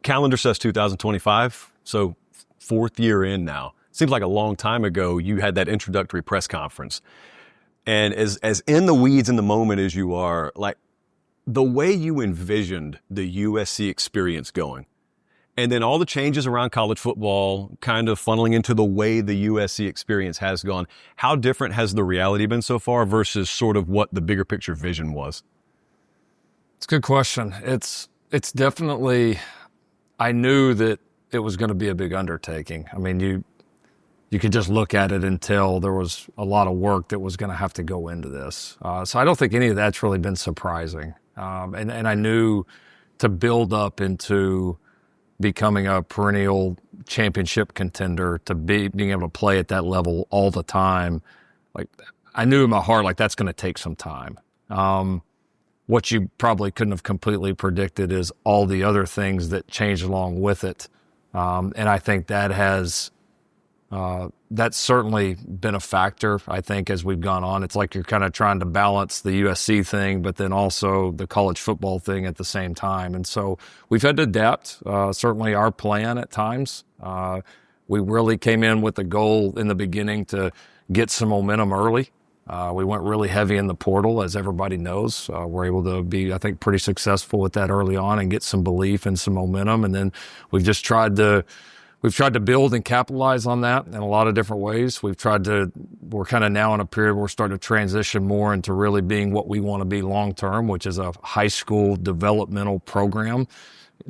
calendar says 2025, so fourth year in now. Seems like a long time ago you had that introductory press conference. And as in the weeds in the moment as you are, like the way you envisioned the USC experience going, and then all the changes around college football kind of funneling into the way the USC experience has gone, how different has the reality been so far versus sort of what the bigger picture vision was? It's a good question. It's definitely, I knew that it was going to be a big undertaking. I mean, you could just look at it and tell there was a lot of work that was going to have to go into this. So I don't think any of that's really been surprising. And I knew to build up into becoming a perennial championship contender, to being able to play at that level all the time, like I knew in my heart, like that's going to take some time. What you probably couldn't have completely predicted is all the other things that changed along with it. And I think that has, that's certainly been a factor, I think, as we've gone on. It's like you're kind of trying to balance the USC thing, but then also the college football thing at the same time. And so we've had to adapt, certainly our plan at times. We really came in with the goal in the beginning to get some momentum early. We went really heavy in the portal, as everybody knows. We're able to be, I think, pretty successful with that early on and get some belief and some momentum. And then we've just tried to build and capitalize on that in a lot of different ways. We're kind of now in a period where we're starting to transition more into really being what we want to be long term, which is a high school developmental program.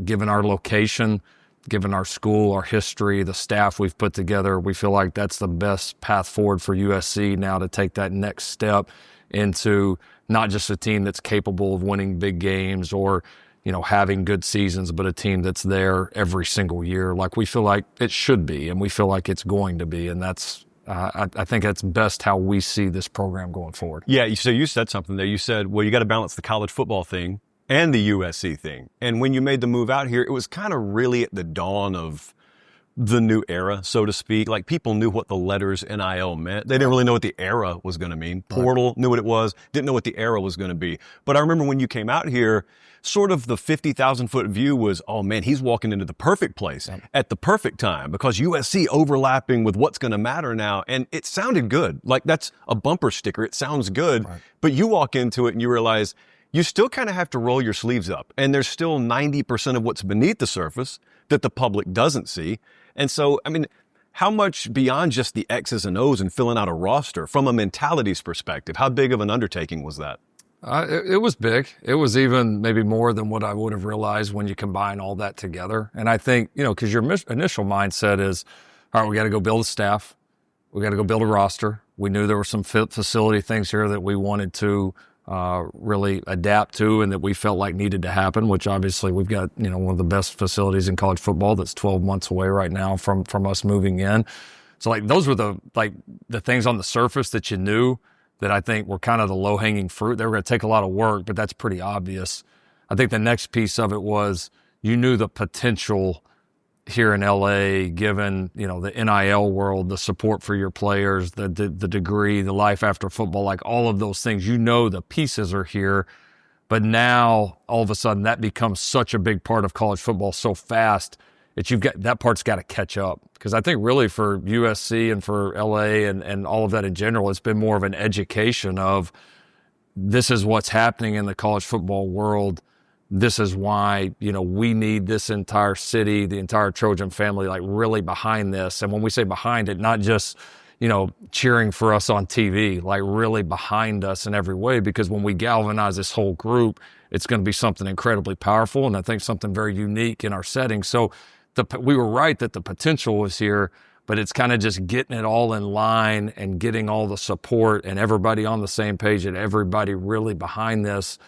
Given our location, given our school, our history, the staff we've put together, we feel like that's the best path forward for USC now to take that next step into not just a team that's capable of winning big games or, having good seasons, but a team that's there every single year like we feel like it should be and we feel like it's going to be. And that's, I think that's best how we see this program going forward. Yeah, so you said something there. You said, well, you got to balance the college football thing and the USC thing. And when you made the move out here, it was kind of really at the dawn of the new era, so to speak. Like people knew what the letters NIL meant. They didn't really know what the era was going to mean. Portal knew what it was, didn't know what the era was going to be. But I remember when you came out here, sort of the 50,000 foot view was, oh man, he's walking into the perfect place at the perfect time because USC overlapping with what's going to matter now. And it sounded good. Like that's a bumper sticker. It sounds good. Right. But you walk into it and you realize you still kind of have to roll your sleeves up. And there's still 90% of what's beneath the surface that the public doesn't see. And so, I mean, how much beyond just the X's and O's and filling out a roster from a mentalities perspective, how big of an undertaking was that? It was big. It was even maybe more than what I would have realized when you combine all that together. And I think, because your initial mindset is, all right, we got to go build a staff. We got to go build a roster. We knew there were some facility things here that we wanted to really adapt to and that we felt like needed to happen, which obviously we've got, one of the best facilities in college football that's 12 months away right now from us moving in. So like those were the things on the surface that you knew that I think were kind of the low-hanging fruit. They were going to take a lot of work, but that's pretty obvious. I think the next piece of it was you knew the potential here in LA, given, the NIL world, the support for your players, the degree, the life after football, like all of those things, the pieces are here. But now all of a sudden that becomes such a big part of college football so fast that that part's got to catch up. Because I think really for USC and for LA and all of that in general, it's been more of an education of this is what's happening in the college football world. This is why, we need this entire city, the entire Trojan family, like really behind this. And when we say behind it, not just, cheering for us on TV, like really behind us in every way, because when we galvanize this whole group, it's going to be something incredibly powerful and I think something very unique in our setting. So we were right that the potential was here, but it's kind of just getting it all in line and getting all the support and everybody on the same page and everybody really behind this.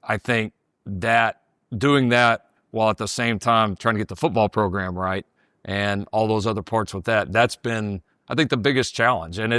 I think that doing that while at the same time trying to get the football program right and all those other parts with that's been, I think, the biggest challenge. And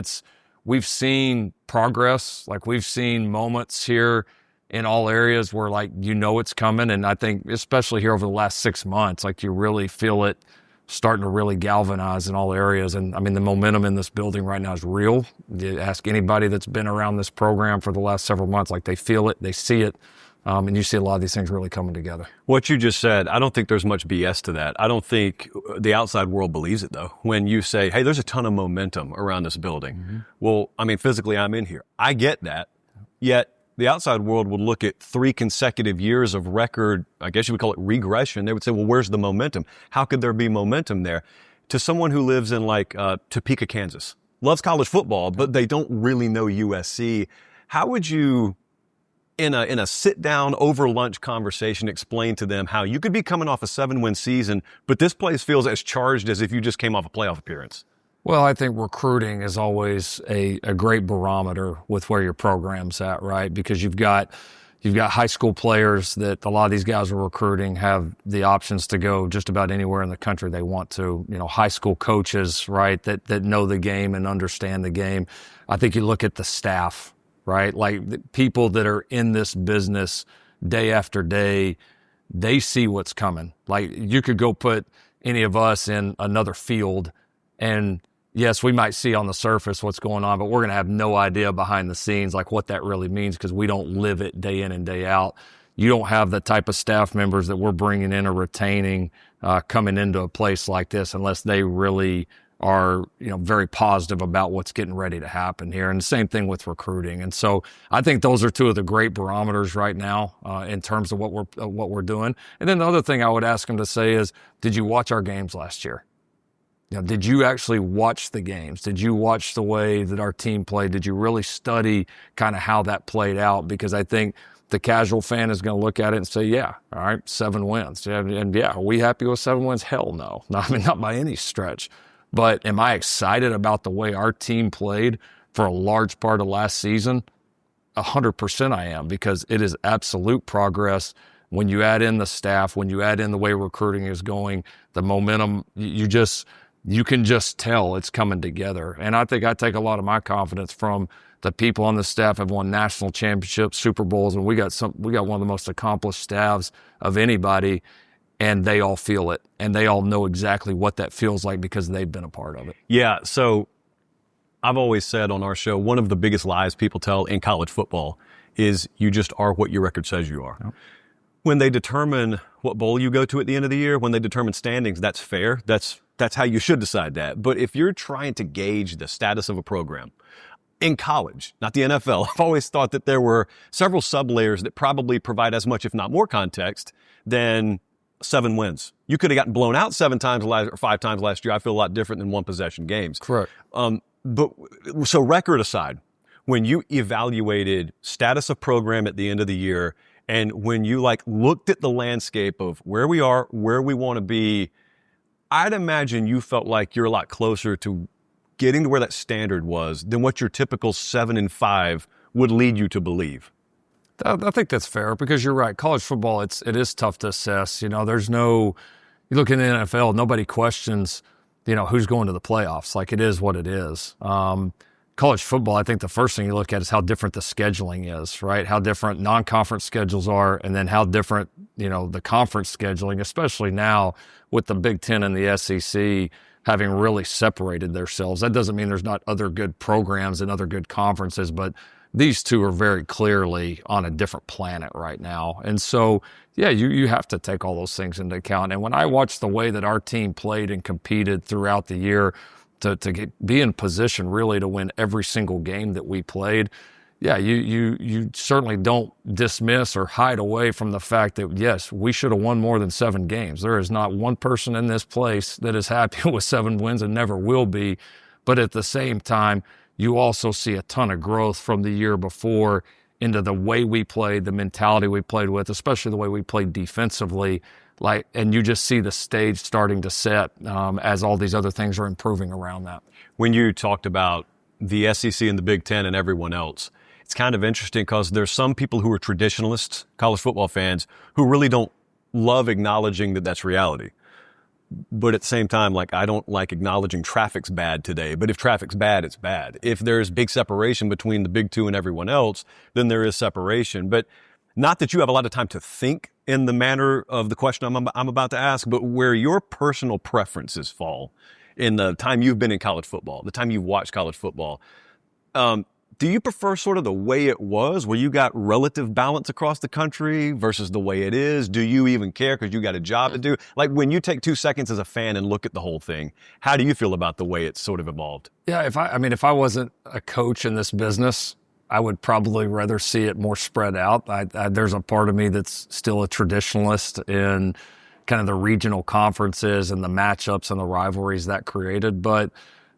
we've seen progress, like we've seen moments here in all areas where it's coming. And I think especially here over the last 6 months, like you really feel it starting to really galvanize in all areas. And I mean, the momentum in this building right now is real. You ask anybody that's been around this program for the last several months, like they feel it, they see it. And you see a lot of these things really coming together. What you just said, I don't think there's much BS to that. I don't think the outside world believes it, though. When you say, hey, there's a ton of momentum around this building. Mm-hmm. Well, I mean, physically, I'm in here. I get that. Yet the outside world would look at 3 consecutive years of record, I guess you would call it regression. They would say, well, where's the momentum? How could there be momentum there? To someone who lives in like Topeka, Kansas, loves college football, but they don't really know USC, how would you, in a sit-down over lunch conversation, explain to them how you could be coming off a 7-win season, but this place feels as charged as if you just came off a playoff appearance? Well, I think recruiting is always a great barometer with where your program's at, right? Because you've got high school players that a lot of these guys are recruiting have the options to go just about anywhere in the country they want to. You know, high school coaches, right, that know the game and understand the game. I think you look at the staff, right? Like the people that are in this business day after day, they see what's coming. Like you could go put any of us in another field and yes, we might see on the surface what's going on, but we're going to have no idea behind the scenes like what that really means because we don't live it day in and day out. You don't have the type of staff members that we're bringing in or retaining coming into a place like this unless they really are, very positive about what's getting ready to happen here. And the same thing with recruiting. And so I think those are 2 of the great barometers right now in terms of what we're doing. And then the other thing I would ask them to say is, did you watch our games last year? Did you actually watch the games? Did you watch the way that our team played? Did you really study kind of how that played out? Because I think the casual fan is going to look at it and say, yeah, all right, 7 wins. And yeah, are we happy with 7 wins? Hell no. Not by any stretch. But am I excited about the way our team played for a large part of last season? 100% I am, because it is absolute progress. When you add in the staff, when you add in the way recruiting is going, the momentum, you can just tell it's coming together. And I think I take a lot of my confidence from the people on the staff have won national championships, Super Bowls, and we got one of the most accomplished staffs of anybody, and they all feel it. And they all know exactly what that feels like because they've been a part of it. Yeah, so I've always said on our show, one of the biggest lies people tell in college football is you just are what your record says you are. Yep. When they determine what bowl you go to at the end of the year, when they determine standings, that's fair. That's how you should decide that. But if you're trying to gauge the status of a program in college, not the NFL, I've always thought that there were several sub-layers that probably provide as much, if not more context than 7 wins. You could have gotten blown out 7 times or 5 times last year. I feel a lot different than 1-possession games. Correct. But so record aside, when you evaluated status of program at the end of the year, and when you looked at the landscape of where we are, where we want to be, I'd imagine you felt like you're a lot closer to getting to where that standard was than what your typical 7-5 would lead you to believe. I think that's fair because you're right. College football, it is tough to assess. You look in the NFL, nobody questions, who's going to the playoffs. Like it is what it is. College football, I think the first thing you look at is how different the scheduling is, right? How different non-conference schedules are, and then how different, the conference scheduling, especially now with the Big Ten and the SEC having really separated themselves. That doesn't mean there's not other good programs and other good conferences, but these 2 are very clearly on a different planet right now. And so, yeah, you have to take all those things into account. And when I watch the way that our team played and competed throughout the year, to be in position really to win every single game that we played, yeah, you certainly don't dismiss or hide away from the fact that, yes, we should have won more than 7 games. There is not one person in this place that is happy with 7 wins and never will be. But at the same time, you also see a ton of growth from the year before into the way we played, the mentality we played with, especially the way we played defensively. And you just see the stage starting to set as all these other things are improving around that. When you talked about the SEC and the Big Ten and everyone else, it's kind of interesting because there's some people who are traditionalists, college football fans, who really don't love acknowledging that that's reality. But at the same time, I don't like acknowledging traffic's bad today. But if traffic's bad, it's bad. If there's big separation between the Big 2 and everyone else, then there is separation. But not that you have a lot of time to think in the manner of the question I'm about to ask, but where your personal preferences fall in the time you've been in college football, the time you've watched college football. Do you prefer sort of the way it was, where you got relative balance across the country versus the way it is? Do you even care because you got a job to do? Like when you take 2 seconds as a fan and look at the whole thing, how do you feel about the way it's sort of evolved? Yeah, if I wasn't a coach in this business, I would probably rather see it more spread out. There's a part of me that's still a traditionalist in kind of the regional conferences and the matchups and the rivalries that created. But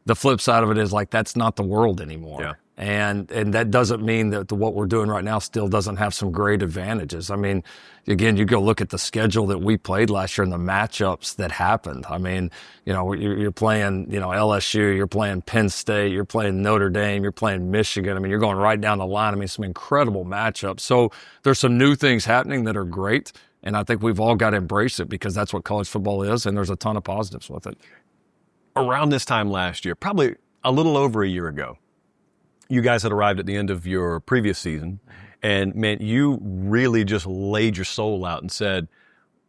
the flip side of it is like, that's not the world anymore. Yeah. And that doesn't mean that what we're doing right now still doesn't have some great advantages. I mean, again, you go look at the schedule that we played last year and the matchups that happened. I mean, you're playing, LSU, you're playing Penn State, you're playing Notre Dame, you're playing Michigan. I mean, you're going right down the line. I mean, some incredible matchups. So there's some new things happening that are great. And I think we've all got to embrace it because that's what college football is. And there's a ton of positives with it. Around this time last year, probably a little over a year ago, you guys had arrived at the end of your previous season, and man, you really just laid your soul out and said,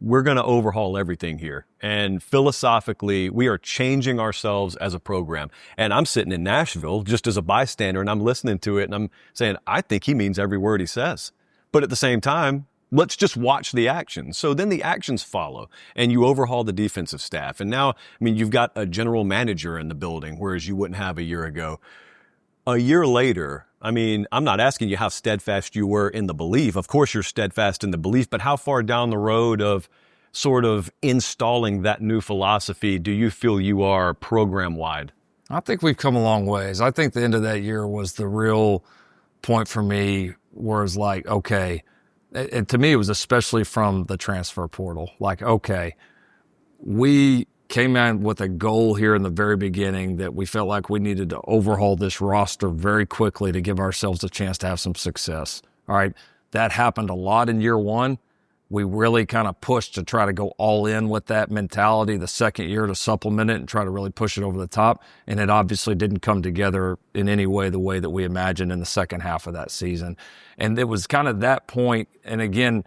we're going to overhaul everything here. And philosophically, we are changing ourselves as a program. And I'm sitting in Nashville just as a bystander, and I'm listening to it, and I'm saying, I think he means every word he says. But at the same time, let's just watch the actions. So then the actions follow, and you overhaul the defensive staff. And now, you've got a general manager in the building, whereas you wouldn't have a year ago. A year later, I'm not asking you how steadfast you were in the belief. Of course you're steadfast in the belief, but how far down the road of sort of installing that new philosophy do you feel you are program-wide? I think we've come a long ways. I think the end of that year was the real point for me where it's like, okay, and to me it was especially from the transfer portal. Like, okay, we came in with a goal here in the very beginning that we felt like we needed to overhaul this roster very quickly to give ourselves a chance to have some success. All right, that happened a lot in year one. We really kind of pushed to try to go all in with that mentality the second year to supplement it and try to really push it over the top. And it obviously didn't come together in any way the way that we imagined in the second half of that season. And it was kind of that point. And again,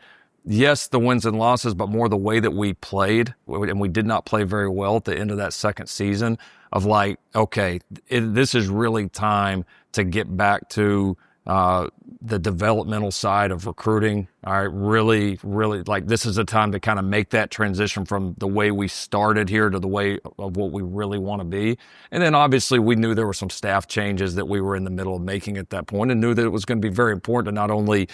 yes, the wins and losses, but more the way that we played. And we did not play very well at the end of that second season of like, okay, this is really time to get back to the developmental side of recruiting. All right, really, like this is a time to kind of make that transition from the way we started here to the way of what we really want to be. And then obviously we knew there were some staff changes that we were in the middle of making at that point and knew that it was going to be very important to not only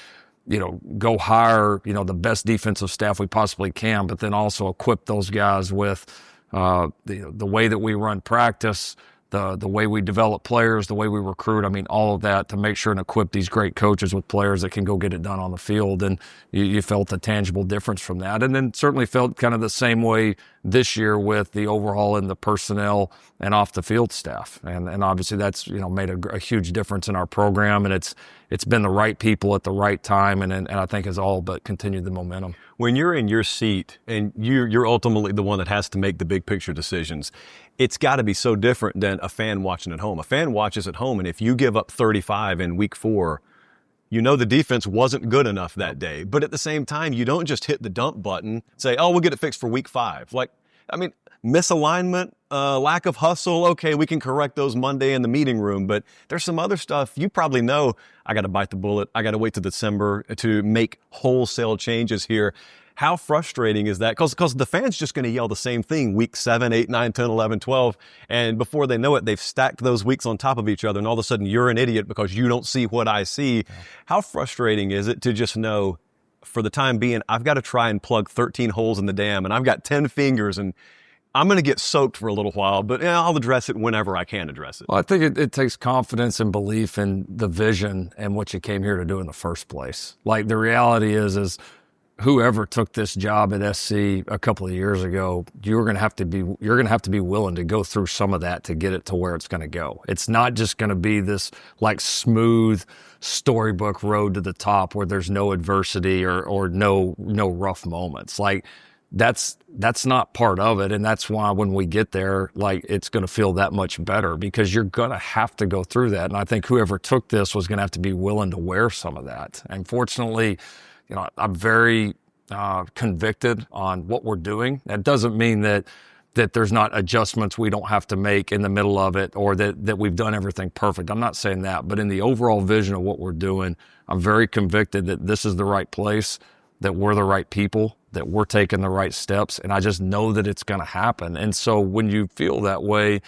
go hire, the best defensive staff we possibly can, but then also equip those guys with the way that we run practice, the way we develop players, the way we recruit. All of that to make sure and equip these great coaches with players that can go get it done on the field. And you felt a tangible difference from that. And then certainly felt kind of the same way this year with the overhaul in the personnel and off the field staff. And obviously that's, made a huge difference in our program. And it's been the right people at the right time. And I think has all but continued the momentum. When you're in your seat and you're ultimately the one that has to make the big picture decisions, it's got to be so different than a fan watching at home. A fan watches at home, and if you give up 35 in week 4, the defense wasn't good enough that day. But at the same time, you don't just hit the dump button, say, oh, we'll get it fixed for week 5. Misalignment, lack of hustle, okay, we can correct those Monday in the meeting room, but there's some other stuff you probably know. I got to bite the bullet. I got to wait till December to make wholesale changes here. How frustrating is that? Because the fans just going to yell the same thing week 7, 8, 9, 10, 11, 12. And before they know it, they've stacked those weeks on top of each other. And all of a sudden you're an idiot because you don't see what I see. Yeah. How frustrating is it to just know for the time being, I've got to try and plug 13 holes in the dam and I've got 10 fingers and I'm going to get soaked for a little while, but I'll address it whenever I can address it. Well, I think it takes confidence and belief in the vision and what you came here to do in the first place. Like the reality is whoever took this job at SC a couple of years ago, you're going to have to be willing to go through some of that to get it to where it's going to go. It's not just going to be this like smooth storybook road to the top where there's no adversity or no rough moments. Like that's not part of it. And that's why when we get there, like it's going to feel that much better because you're going to have to go through that. And I think whoever took this was going to have to be willing to wear some of that. And fortunately, I'm very convicted on what we're doing. That doesn't mean that that there's not adjustments we don't have to make in the middle of it, or that we've done everything perfect. I'm not saying that, but in the overall vision of what we're doing, I'm very convicted that this is the right place, that we're the right people, that we're taking the right steps, and I just know that it's going to happen. And so when you feel that way,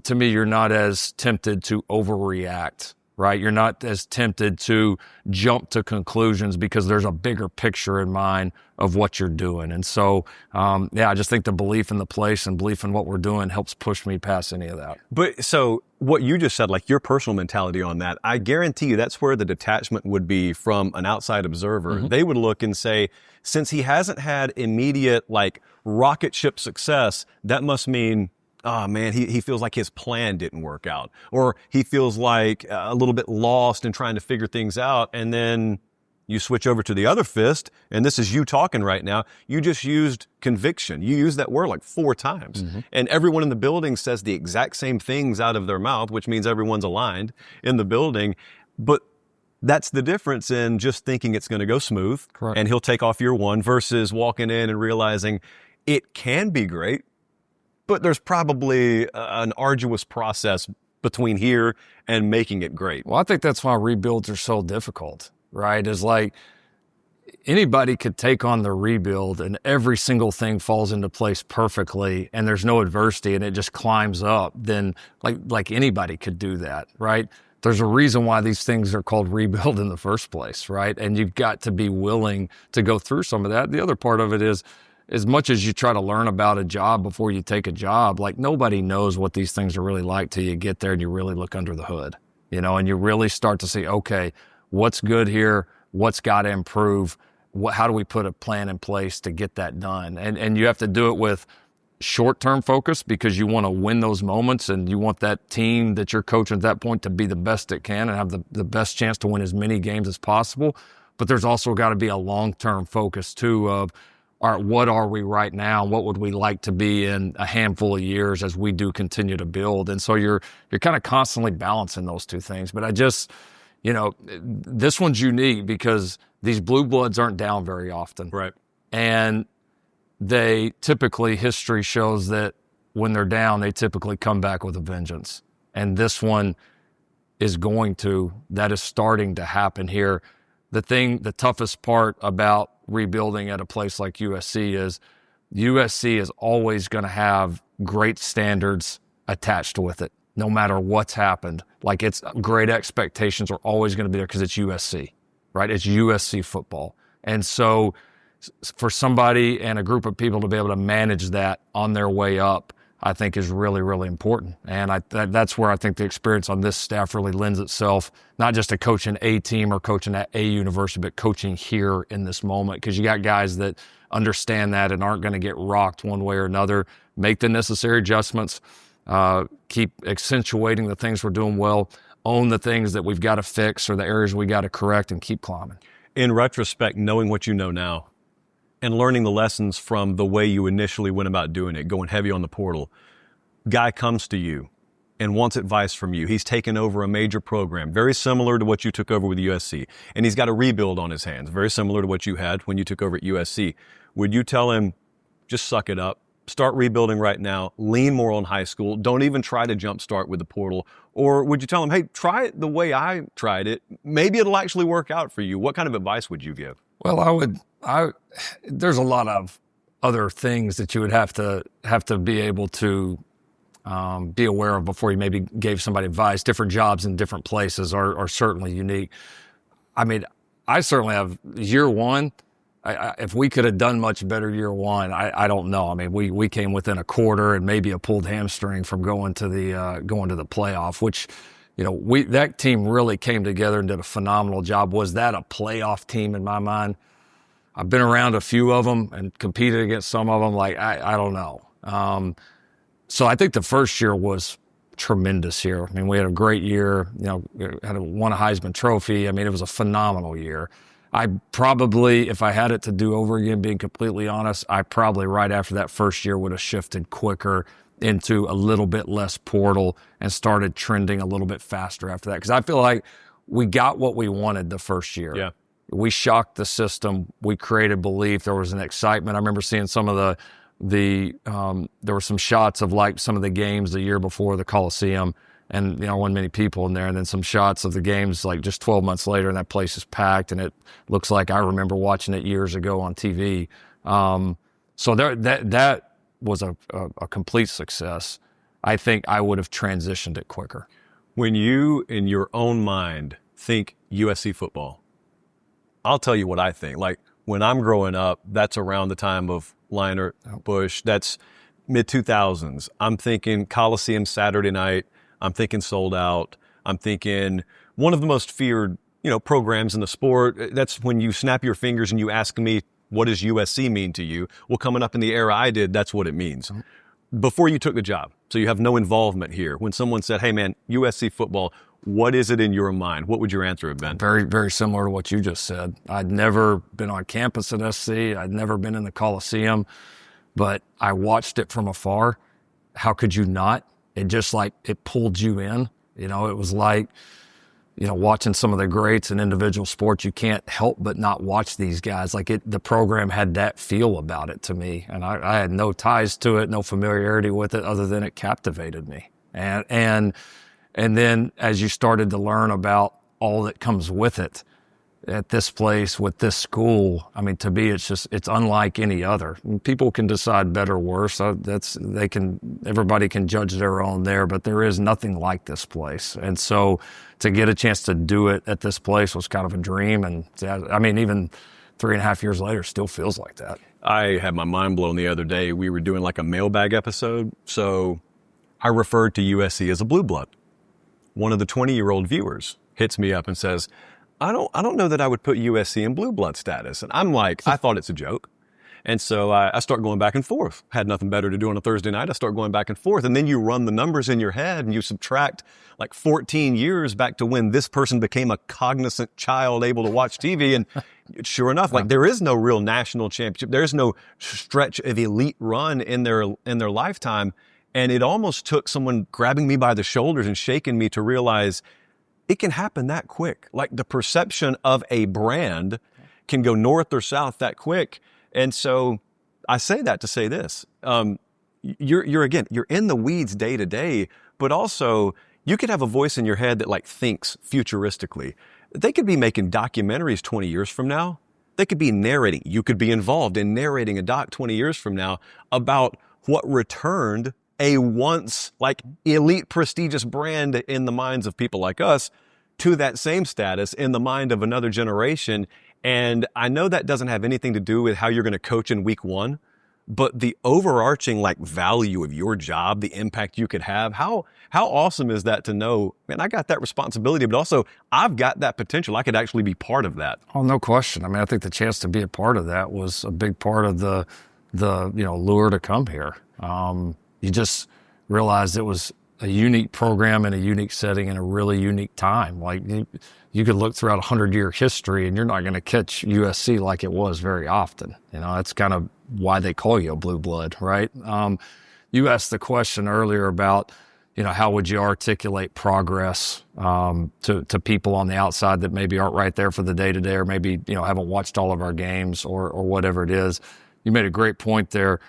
to me, you're not as tempted to overreact, right? You're not as tempted to jump to conclusions because there's a bigger picture in mind of what you're doing. And so, I just think the belief in the place and belief in what we're doing helps push me past any of that. But so what you just said, like your personal mentality on that, I guarantee you that's where the detachment would be from an outside observer. Mm-hmm. They would look and say, since he hasn't had immediate like rocket ship success, that must mean, oh man, he feels like his plan didn't work out, or he feels like a little bit lost in trying to figure things out. And then you switch over to the other fist, and this is you talking right now. You just used conviction. You used that word like 4 times. Mm-hmm. And everyone in the building says the exact same things out of their mouth, which means everyone's aligned in the building. But that's the difference in just thinking it's going to go smooth. Correct. And he'll take off year 1 versus walking in and realizing it can be great, but there's probably an arduous process between here and making it great. Well, I think that's why rebuilds are so difficult, right? Is like anybody could take on the rebuild and every single thing falls into place perfectly and there's no adversity and it just climbs up. Then like anybody could do that, right? There's a reason why these things are called rebuild in the first place, right? And you've got to be willing to go through some of that. The other part of it is, as much as you try to learn about a job before you take a job, like nobody knows what these things are really like till you get there and you really look under the hood, and you really start to see, okay, what's good here? What's got to improve? How do we put a plan in place to get that done? And you have to do it with short-term focus because you want to win those moments and you want that team that you're coaching at that point to be the best it can and have the best chance to win as many games as possible. But there's also got to be a long-term focus too of, all right, what are we right now? What would we like to be in a handful of years as we do continue to build? And so you're kind of constantly balancing those two things. But I just, this one's unique because these blue bloods aren't down very often. Right. And they typically, history shows that when they're down, they typically come back with a vengeance. And this one is that is starting to happen here. The toughest part about rebuilding at a place like USC is always going to have great standards attached with it, no matter what's happened. Like it's great expectations are always going to be there because it's USC, right? It's USC football. And so for somebody and a group of people to be able to manage that on their way up, I think is really, really important. And that's where I think the experience on this staff really lends itself, not just to coaching a team or coaching at a university, but coaching here in this moment. Because you got guys that understand that and aren't going to get rocked one way or another, make the necessary adjustments, keep accentuating the things we're doing well, own the things that we've got to fix or the areas we got to correct, and keep climbing. In retrospect, knowing what you know now, and learning the lessons from the way you initially went about doing it, going heavy on the portal. Guy comes to you and wants advice from you. He's taken over a major program, very similar to what you took over with USC. And he's got a rebuild on his hands, very similar to what you had when you took over at USC. Would you tell him, just suck it up, start rebuilding right now, lean more on high school, don't even try to jumpstart with the portal? Or would you tell him, hey, try it the way I tried it. Maybe it'll actually work out for you. What kind of advice would you give? Well, there's a lot of other things that you would have to be able to be aware of before you maybe gave somebody advice. Different jobs in different places are certainly unique. I mean, I certainly have year one. If we could have done much better year one, I don't know. I mean, we came within a quarter and maybe a pulled hamstring from going to the playoff, which, that team really came together and did a phenomenal job. Was that a playoff team in my mind? I've been around a few of them and competed against some of them. Like, I don't know. So I think the first year was tremendous year. I mean, we had a great year, won a Heisman Trophy. I mean, it was a phenomenal year. I probably, if I had it to do over again, being completely honest, I probably right after that first year would have shifted quicker into a little bit less portal and started trending a little bit faster after that. Because I feel like we got what we wanted the first year. Yeah. We shocked the system. We created belief. There was an excitement. I remember seeing some of there were some shots of like some of the games the year before the Coliseum, and wasn't many people in there, and then some shots of the games like just 12 months later, and that place is packed, and it looks like I remember watching it years ago on TV. So that was a complete success. I think I would have transitioned it quicker. When you, in your own mind, think USC football, I'll tell you what I think. Like, when I'm growing up, that's around the time of Leinart, Bush. That's mid-2000s. I'm thinking Coliseum Saturday night. I'm thinking sold out. I'm thinking one of the most feared, programs in the sport. That's when you snap your fingers and you ask me, what does USC mean to you? Well, coming up in the era I did, that's what it means. Before you took the job, so you have no involvement here. When someone said, hey, man, USC football, what is it in your mind? What would your answer have been? Very, very similar to what you just said. I'd never been on campus at SC. I'd never been in the Coliseum, but I watched it from afar. How could you not? It just it pulled you in. It was like, watching some of the greats in individual sports, you can't help but not watch these guys. The program had that feel about it to me. And I had no ties to it, no familiarity with it, other than it captivated me. And then as you started to learn about all that comes with it at this place with this school, I mean, to me, it's unlike any other. People can decide better or worse. Everybody can judge their own there, but there is nothing like this place. And so to get a chance to do it at this place was kind of a dream. And I mean, even 3.5 years later, still feels like that. I had my mind blown the other day. We were doing like a mailbag episode. So I referred to USC as a blue blood. One of the 20-year-old viewers hits me up and says, I don't know that I would put USC in blue blood status. And I'm like, I thought it's a joke. And so I start going back and forth. Had nothing better to do on a Thursday night. I start going back and forth. And then you run the numbers in your head and you subtract like 14 years back to when this person became a cognizant child able to watch TV. And sure enough, there is no real national championship. There's no stretch of elite run in their lifetime. And it almost took someone grabbing me by the shoulders and shaking me to realize it can happen that quick. Like, the perception of a brand can go north or south that quick. And so I say that to say this. You're in the weeds day to day, but also you could have a voice in your head that thinks futuristically. They could be making documentaries 20 years from now. They could be narrating. You could be involved in narrating a doc 20 years from now about what returned a once elite prestigious brand in the minds of people like us to that same status in the mind of another generation. And I know that doesn't have anything to do with how you're going to coach in week one, but the overarching value of your job, the impact you could have, how awesome is that to know, man, I got that responsibility, but also I've got that potential. I could actually be part of that. Oh, no question. I mean, I think the chance to be a part of that was a big part of the lure to come here. You just realized it was a unique program in a unique setting in a really unique time. You could look throughout 100-year history and you're not going to catch USC like it was very often. That's kind of why they call you a blue blood, right? You asked the question earlier about, how would you articulate progress to people on the outside that maybe aren't right there for the day-to-day or maybe, haven't watched all of our games or whatever it is. You made a great point there.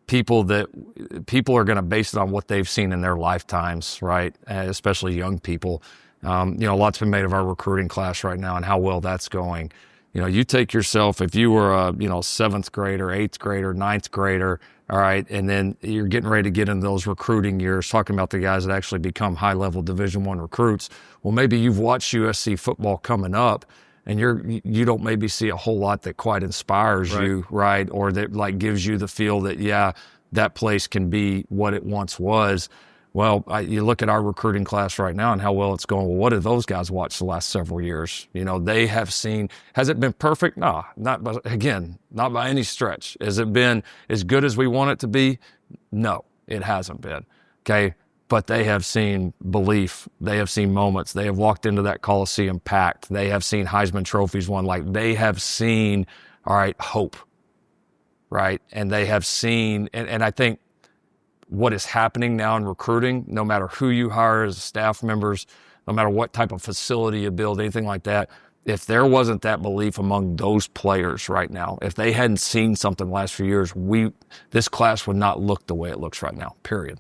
People are going to base it on what they've seen in their lifetimes, right? Especially young people. A lot's been made of our recruiting class right now and how well that's going. You take yourself, if you were a, 7th grader, 8th grader, 9th grader, all right, and then you're getting ready to get into those recruiting years, talking about the guys that actually become high-level Division I recruits. Well, maybe you've watched USC football coming up, and you don't maybe see a whole lot that quite inspires you, right? Or that gives you the feel that, yeah, that place can be what it once was. Well, you look at our recruiting class right now and how well it's going. Well, what have those guys watched the last several years? They have seen, has it been perfect? No, not by any stretch. Has it been as good as we want it to be? No, it hasn't been. Okay. But they have seen belief. They have seen moments. They have walked into that Coliseum packed. They have seen Heisman trophies won. They have seen, all right, hope, right? And they have seen, and I think what is happening now in recruiting, no matter who you hire as staff members, no matter what type of facility you build, anything like that, if there wasn't that belief among those players right now, if they hadn't seen something the last few years, this class would not look the way it looks right now, period.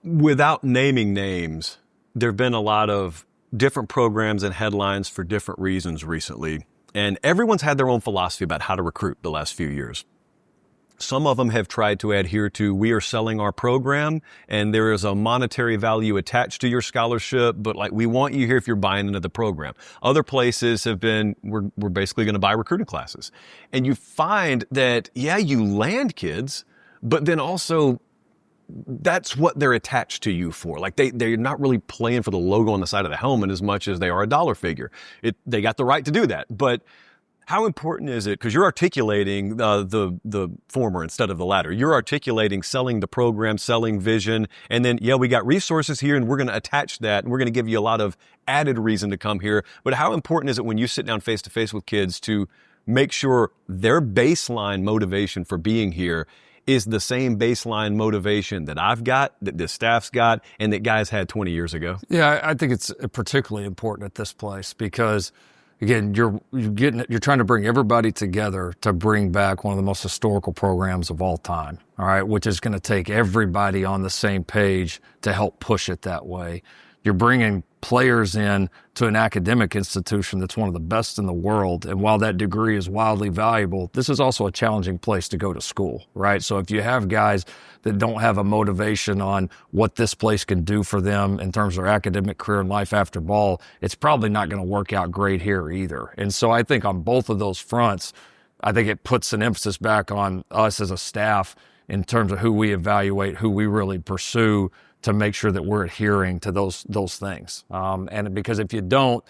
Without naming names, there have been a lot of different programs and headlines for different reasons recently. And everyone's had their own philosophy about how to recruit the last few years. Some of them have tried to adhere to, we are selling our program and there is a monetary value attached to your scholarship, but like we want you here if you're buying into the program. Other places have been, we're basically going to buy recruiting classes. And you find that, yeah, you land kids, but then also that's what they're attached to you for. Like they're not really playing for the logo on the side of the helmet as much as they are a dollar figure. They got the right to do that. But how important is it? Because you're articulating the former instead of the latter. You're articulating selling the program, selling vision, and then, yeah, we got resources here and we're going to attach that and we're going to give you a lot of added reason to come here. But how important is it when you sit down face to face with kids to make sure their baseline motivation for being here is the same baseline motivation that I've got, that the staff's got, and that guys had 20 years ago? Yeah, I think it's particularly important at this place because, again, you're trying to bring everybody together to bring back one of the most historical programs of all time, all right, which is going to take everybody on the same page to help push it that way. You're bringing players in to an academic institution that's one of the best in the world. And while that degree is wildly valuable, this is also a challenging place to go to school, right? So if you have guys that don't have a motivation on what this place can do for them in terms of their academic career and life after ball, it's probably not going to work out great here either. And so I think on both of those fronts, I think it puts an emphasis back on us as a staff in terms of who we evaluate, who we really pursue, to make sure that we're adhering to those things. And because if you don't,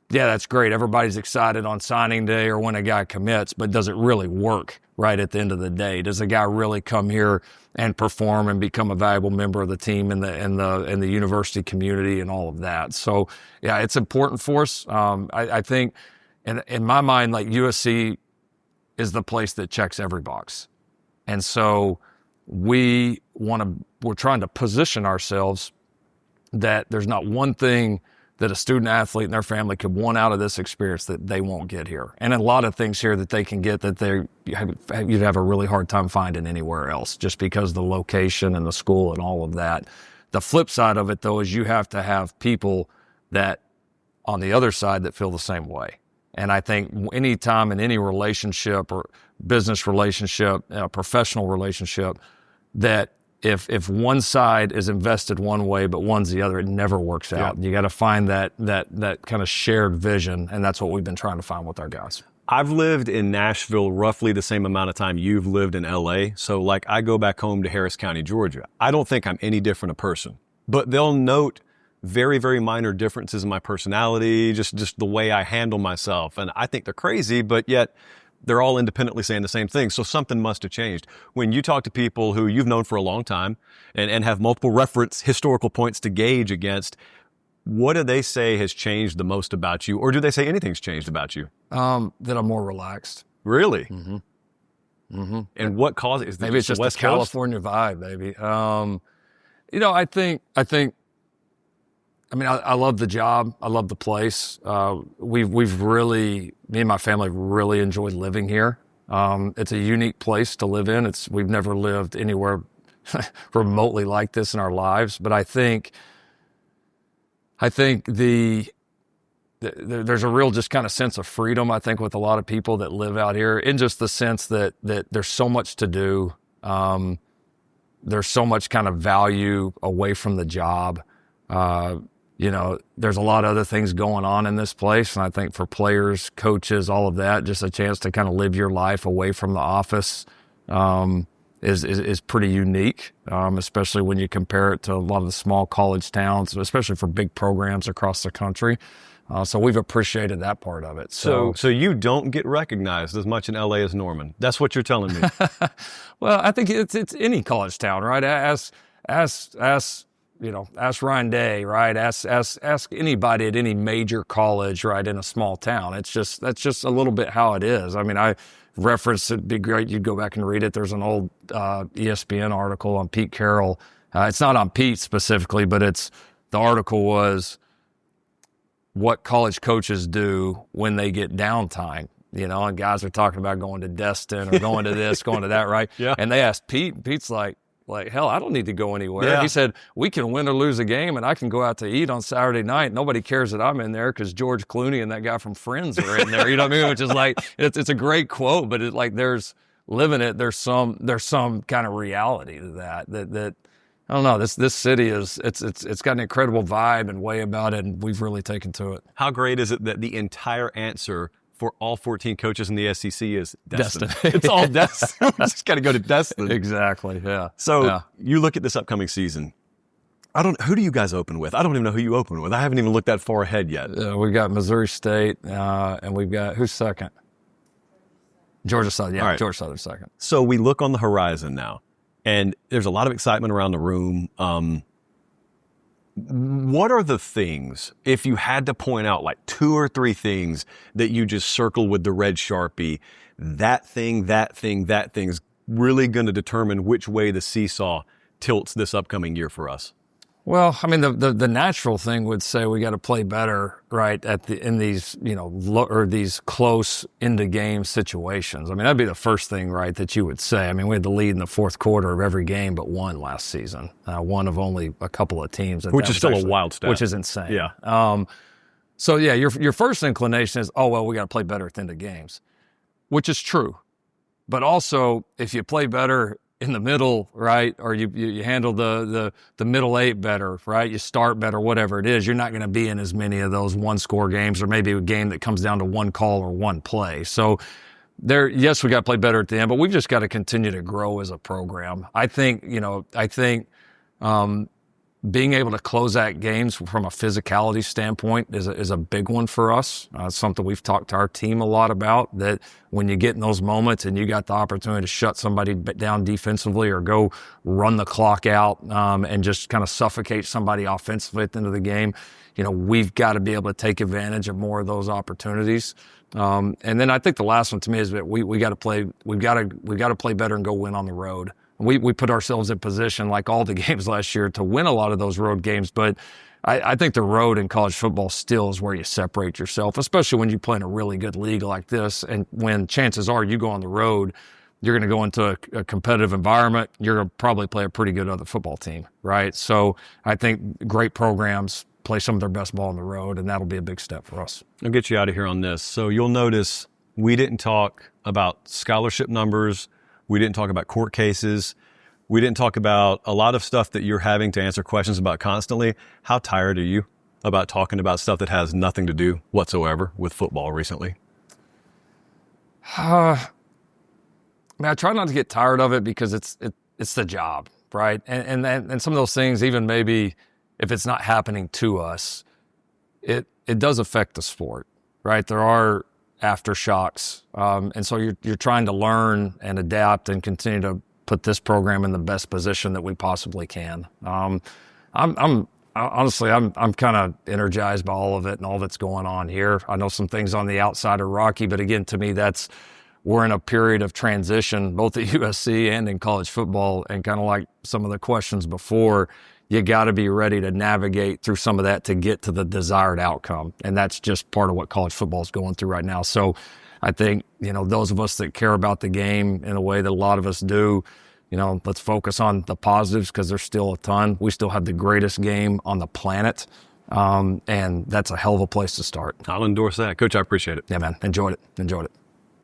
yeah, that's great. Everybody's excited on signing day or when a guy commits, but does it really work right at the end of the day? Does a guy really come here and perform and become a valuable member of the team and the university community and all of that? So yeah, it's important for us. I think in my mind, like USC is the place that checks every box. And so we're trying to position ourselves that there's not one thing that a student athlete and their family could want out of this experience that they won't get here. And a lot of things here that they can get that you'd have a really hard time finding anywhere else just because of the location and the school and all of that. The flip side of it, though, is you have to have people that on the other side that feel the same way. And I think any time in any relationship or business relationship, professional relationship, that if one side is invested one way but one's the other, it never works out. You got to find that kind of shared vision, and that's what we've been trying to find with our guys. I've lived in Nashville roughly the same amount of time you've lived in LA. So like I go back home to Harris County, Georgia. I don't think I'm any different a person, but they'll note very, very minor differences in my personality, just the way I handle myself. And I think they're crazy, but yet they're all independently saying the same thing. So something must have changed. When you talk to people who you've known for a long time and have multiple reference historical points to gauge against, what do they say has changed the most about you? Or do they say anything's changed about you? That I'm more relaxed. Really? Mm-hmm. Mm-hmm. And what causes it? Maybe it's just West the California vibe, maybe. I think I mean, I love the job. I love the place. We've really, me and my family really enjoyed living here. It's a unique place to live in. We've never lived anywhere remotely like this in our lives. But I think there's a real just kind of sense of freedom, I think, with a lot of people that live out here, in just the sense that there's so much to do. There's so much kind of value away from the job. There's a lot of other things going on in this place. And I think for players, coaches, all of that, just a chance to kind of live your life away from the office is pretty unique, especially when you compare it to a lot of the small college towns, especially for big programs across the country. So we've appreciated that part of it. So you don't get recognized as much in LA as Norman. That's what you're telling me. Well, I think it's any college town, right? Ask Ryan Day, right? Ask anybody at any major college, right, in a small town. That's just a little bit how it is. I mean, I referenced, it'd be great, you'd go back and read it. There's an old ESPN article on Pete Carroll. It's not on Pete specifically, but the article was, what college coaches do when they get downtime. And guys are talking about going to Destin or going to this, going to that, right? Yeah. And they asked Pete, and Pete's like, hell, I don't need to go anywhere. Yeah. He said, we can win or lose a game, and I can go out to eat on Saturday night. Nobody cares that I'm in there because George Clooney and that guy from Friends are in there. You know what I mean? Which is like, it's a great quote, but there's living it. There's some kind of reality to that I don't know. This city it's got an incredible vibe and way about it, and we've really taken to it. How great is it that the entire answer for all 14 coaches in the SEC is Destin? It's all Destin. We just got to go to Destin. Exactly. Yeah. So you look at this upcoming season. Who do you guys open with? I don't even know who you open with. I haven't even looked that far ahead yet. We've got Missouri State, and we've got, who's second? Georgia Southern. Yeah, right. Georgia Southern second. So we look on the horizon now, and there's a lot of excitement around the room. What are the things, if you had to point out like 2 or 3 things that you just circle with the red Sharpie, that thing's really going to determine which way the seesaw tilts this upcoming year for us? Well, I mean, the natural thing would say we got to play better, right, in these, these close into game situations. I mean, that'd be the first thing, right, that you would say. I mean, we had the lead in the fourth quarter of every game but one last season, one of only a couple of teams. Which is still a wild stat. Which is insane. Yeah. So, yeah, your first inclination is, we got to play better at the end of games, which is true. But also, if you play better in the middle, right, or you handle the middle 8 better, right, you start better, whatever it is, you're not going to be in as many of those one-score games or maybe a game that comes down to one call or one play. So yes, we got to play better at the end, but we've just got to continue to grow as a program. I think being able to close out games from a physicality standpoint is a big one for us. It's something we've talked to our team a lot about, that when you get in those moments and you got the opportunity to shut somebody down defensively or go run the clock out and just kind of suffocate somebody offensively at the end of the game, we've got to be able to take advantage of more of those opportunities. And then I think the last one to me is that we got to play. We've got to play better and go win on the road. We put ourselves in position, like all the games last year, to win a lot of those road games. But I think the road in college football still is where you separate yourself, especially when you play in a really good league like this. And when chances are you go on the road, you're going to go into a competitive environment. You're going to probably play a pretty good other football team, right? So I think great programs play some of their best ball on the road, and that'll be a big step for us. I'll get you out of here on this. So you'll notice we didn't talk about scholarship numbers. We didn't talk about court cases. We didn't talk about a lot of stuff that you're having to answer questions about constantly. How tired are you about talking about stuff that has nothing to do whatsoever with football recently? I try not to get tired of it because it's the job, right? And some of those things, even maybe if it's not happening to us, it does affect the sport, right? There are aftershocks. And so you're trying to learn and adapt and continue to put this program in the best position that we possibly can. I'm honestly kind of energized by all of it and all that's going on here. I know some things on the outside are rocky, but again, to me, we're in a period of transition, both at USC and in college football, and kind of like some of the questions before, you got to be ready to navigate through some of that to get to the desired outcome. And that's just part of what college football is going through right now. So I think, those of us that care about the game in a way that a lot of us do, let's focus on the positives because there's still a ton. We still have the greatest game on the planet. And that's a hell of a place to start. I'll endorse that. Coach, I appreciate it. Yeah, man. Enjoyed it.